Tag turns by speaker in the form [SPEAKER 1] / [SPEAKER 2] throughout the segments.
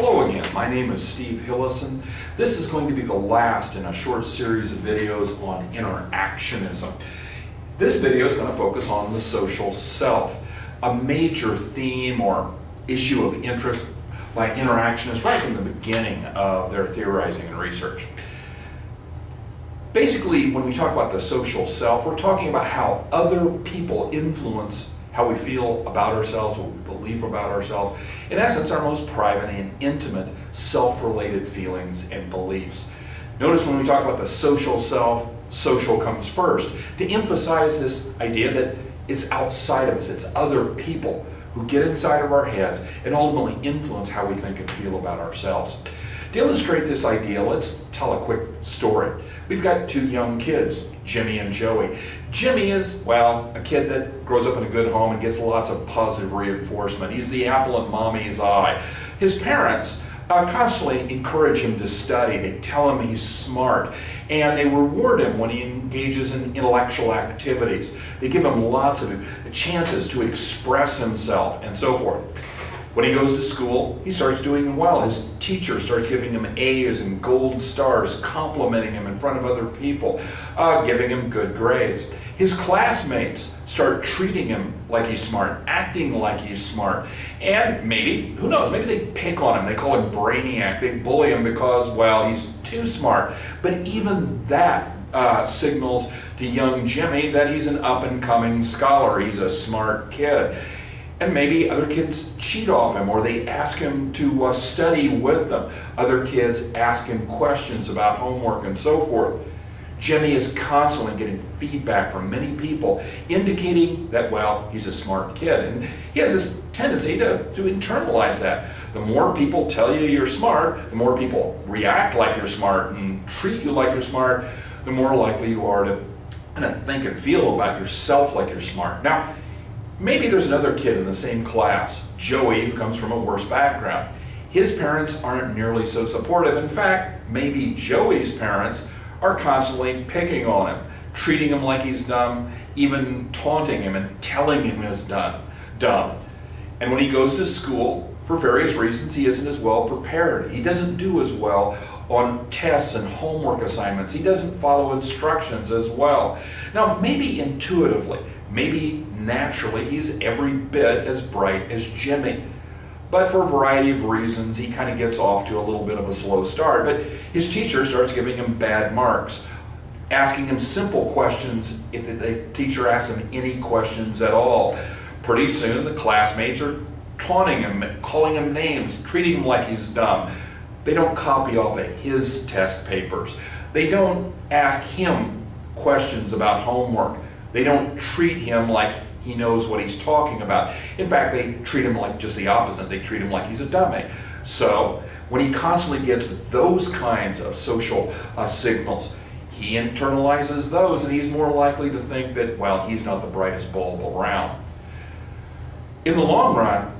[SPEAKER 1] Hello again, my name is Steve Hillison. This is going to be the last in a short series of videos on interactionism. This video is going to focus on the social self, a major theme or issue of interest by interactionists right from the beginning of their theorizing and research. Basically, when we talk about the social self, we're talking about how other people influence how we feel about ourselves, what we believe about ourselves. In essence, our most private and intimate self-related feelings and beliefs. Notice when we talk about the social self, social comes first, to emphasize this idea that it's outside of us, it's other people who get inside of our heads and ultimately influence how we think and feel about ourselves. To illustrate this idea, let's tell a quick story. We've got two young kids, Jimmy and Joey. Jimmy is, well, a kid that grows up in a good home and gets lots of positive reinforcement. He's the apple in mommy's eye. His parents constantly encourage him to study. They tell him he's smart, and they reward him when he engages in intellectual activities. They give him lots of chances to express himself and so forth. When he goes to school, he starts doing well. His teacher starts giving him A's and gold stars, complimenting him in front of other people, giving him good grades. His classmates start treating him like he's smart, acting like he's smart. And maybe, who knows, maybe they pick on him. They call him brainiac. They bully him because, well, he's too smart. But even that signals to young Jimmy that he's an up-and-coming scholar. He's a smart kid. And maybe other kids cheat off him, or they ask him to study with them. Other kids ask him questions about homework and so forth. Jimmy is constantly getting feedback from many people indicating that, well, he's a smart kid. And he has this tendency to internalize that. The more people tell you you're smart, the more people react like you're smart and treat you like you're smart, the more likely you are to kind of think and feel about yourself like you're smart. Now, maybe there's another kid in the same class, Joey, who comes from a worse background. His parents aren't nearly so supportive. In fact, maybe Joey's parents are constantly picking on him, treating him like he's dumb, even taunting him and telling him he's dumb. And when he goes to school, for various reasons, he isn't as well prepared. He doesn't do as well on tests and homework assignments. He doesn't follow instructions as well. Now, maybe intuitively, maybe naturally, he's every bit as bright as Jimmy. But for a variety of reasons, he kind of gets off to a little bit of a slow start. But his teacher starts giving him bad marks, asking him simple questions if the teacher asks him any questions at all. Pretty soon, the classmates are taunting him, calling him names, treating him like he's dumb. They don't copy off of his test papers. They don't ask him questions about homework. They don't treat him like he knows what he's talking about. In fact, they treat him like just the opposite. They treat him like he's a dummy. So when he constantly gets those kinds of social signals, he internalizes those, and he's more likely to think that, well, he's not the brightest bulb around. In the long run,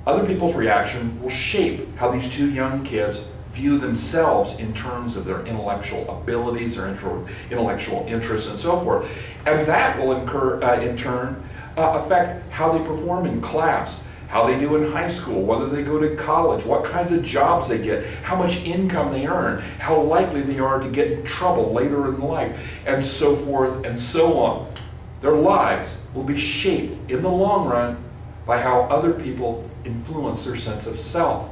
[SPEAKER 1] other people's reaction will shape how these two young kids view themselves in terms of their intellectual abilities, their intellectual interests, and so forth. And that will in turn affect how they perform in class, how they do in high school, whether they go to college, what kinds of jobs they get, how much income they earn, how likely they are to get in trouble later in life, and so forth and so on. Their lives will be shaped in the long run by how other people influence their sense of self.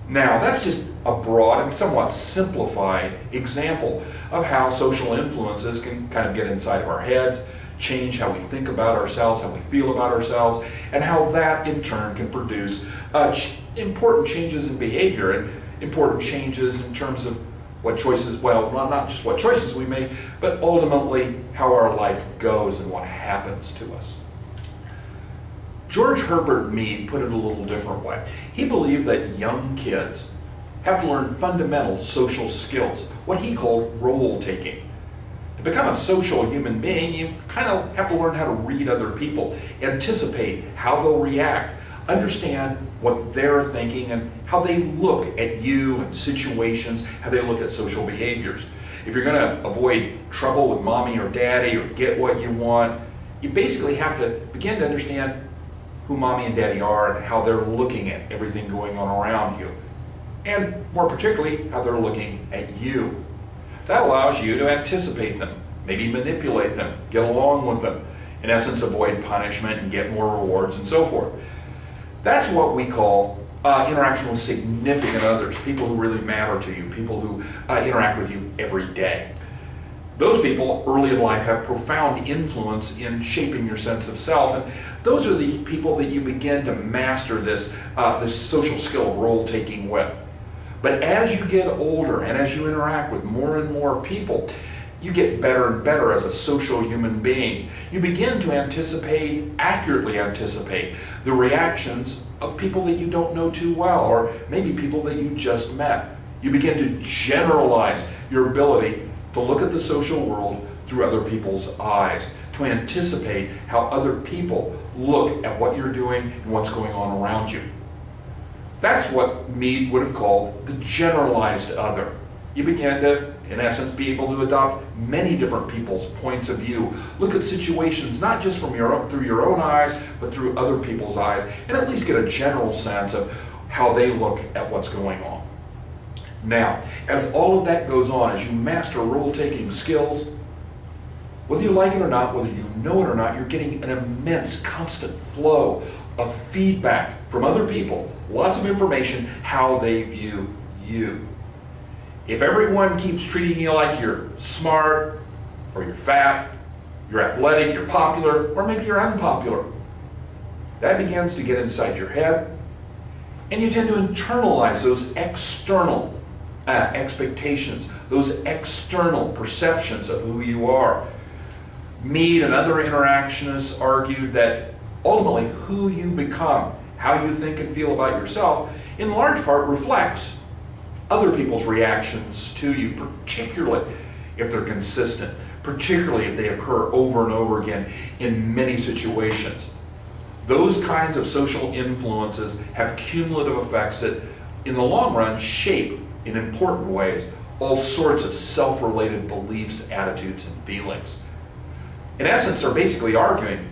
[SPEAKER 1] Now, that's just a broad and somewhat simplified example of how social influences can kind of get inside of our heads, change how we think about ourselves, how we feel about ourselves, and how that in turn can produce important changes in behavior and important changes in terms of what choices, well, not just what choices we make, but ultimately how our life goes and what happens to us. George Herbert Mead put it a little different way. He believed that young kids have to learn fundamental social skills, what he called role-taking. To become a social human being, you kind of have to learn how to read other people, anticipate how they'll react, understand what they're thinking and how they look at you and situations, how they look at social behaviors. If you're going to avoid trouble with mommy or daddy or get what you want, you basically have to begin to understand who mommy and daddy are and how they're looking at everything going on around you. And more particularly, how they're looking at you. That allows you to anticipate them, maybe manipulate them, get along with them, in essence avoid punishment and get more rewards and so forth. That's what we call interaction with significant others, people who really matter to you, people who interact with you every day. Those people early in life have profound influence in shaping your sense of self, and those are the people that you begin to master this social skill of role-taking with. But as you get older and as you interact with more and more people, you get better and better as a social human being. You begin to accurately anticipate the reactions of people that you don't know too well, or maybe people that you just met. You begin to generalize your ability to look at the social world through other people's eyes, to anticipate how other people look at what you're doing and what's going on around you. That's what Mead would have called the generalized other. You begin to, in essence, be able to adopt many different people's points of view. Look at situations not just through your own eyes, but through other people's eyes, and at least get a general sense of how they look at what's going on. Now, as all of that goes on, as you master role-taking skills, whether you like it or not, whether you know it or not, you're getting an immense, constant flow of feedback from other people, lots of information, how they view you. If everyone keeps treating you like you're smart, or you're fat, you're athletic, you're popular, or maybe you're unpopular, that begins to get inside your head, and you tend to internalize those external expectations, those external perceptions of who you are. Mead and other interactionists argued that ultimately who you become, how you think and feel about yourself, in large part reflects other people's reactions to you, particularly if they're consistent, particularly if they occur over and over again in many situations. Those kinds of social influences have cumulative effects that, in the long run, shape, in important ways, all sorts of self-related beliefs, attitudes, and feelings. In essence, they're basically arguing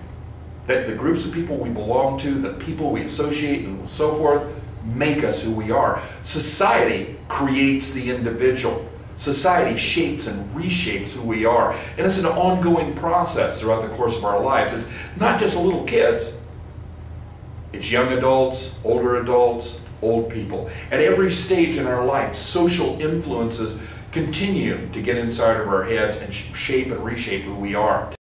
[SPEAKER 1] that the groups of people we belong to, the people we associate, and so forth, make us who we are. Society creates the individual. Society shapes and reshapes who we are. And it's an ongoing process throughout the course of our lives. It's not just little kids. It's young adults, old people. At every stage in our life, social influences continue to get inside of our heads and shape and reshape who we are.